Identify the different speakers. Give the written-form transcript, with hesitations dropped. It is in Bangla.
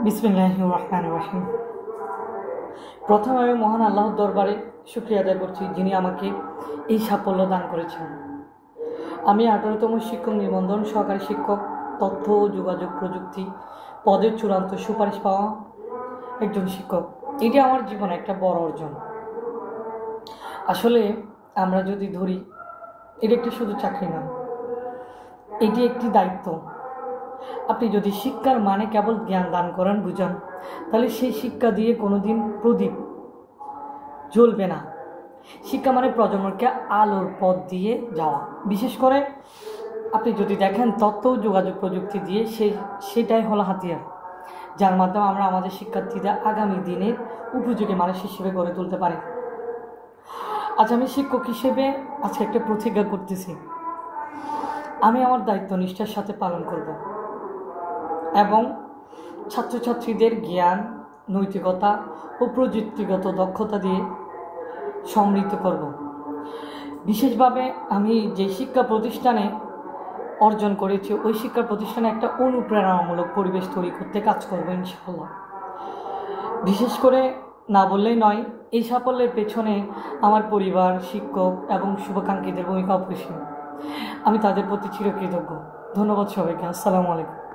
Speaker 1: বিসমিল্লাহির রহমানির রহিম। প্রথমে আমি মহান আল্লাহর দরবারে শুকরিয়া আদায় করছি, যিনি আমাকে এই সাফল্য দান করেছেন। আমি 18তম শিক্ষক নিবন্ধন সহকারী শিক্ষক, তথ্য ও যোগাযোগ প্রযুক্তি পদের চূড়ান্ত সুপারিশ পাওয়া একজন শিক্ষক। এটি আমার জীবনে একটা বড় অর্জন। আসলে আমরা যদি ধরি, এটা একটি শুধু চাকরি না, এটি একটি দায়িত্ব। আপনি যদি শিক্ষার মানে কেবল জ্ঞান দান করেন বুঝান, তাহলে সেই শিক্ষা দিয়ে কোনোদিন প্রদীপ জ্বলবে না। শিক্ষা মানে প্রজন্মকে আলোর পথ দিয়ে যাওয়া। বিশেষ করে আপনি যদি দেখেন, তথ্য ও যোগাযোগ প্রযুক্তি দিয়ে সেটাই হলো হাতিয়ার, যার মাধ্যমে আমরা আমাদের শিক্ষার্থীদের আগামী দিনের উপযোগী মানুষ হিসেবে গড়ে তুলতে পারি। আজ আমি শিক্ষক হিসেবে আজকে একটা প্রতিজ্ঞা করতেছি, আমি আমার দায়িত্ব নিষ্ঠার সাথে পালন করব এবং ছাত্রছাত্রীদের জ্ঞান, নৈতিকতা ও প্রযুক্তিগত দক্ষতা দিয়ে সমৃদ্ধ করব। বিশেষভাবে আমি যে শিক্ষা প্রতিষ্ঠানে অর্জন করেছি, ওই শিক্ষা প্রতিষ্ঠানে একটা অনুপ্রেরণামূলক পরিবেশ তৈরি করতে কাজ করব ইনশাআল্লাহ। বিশেষ করে না বললেই নয়, এই সাফল্যের পেছনে আমার পরিবার, শিক্ষক এবং শুভাকাঙ্ক্ষীদের ভূমিকা অপরিসীম। আমি তাদের প্রতি চিরকৃতজ্ঞ। ধন্যবাদ সবাইকে। আসসালামু আলাইকুম।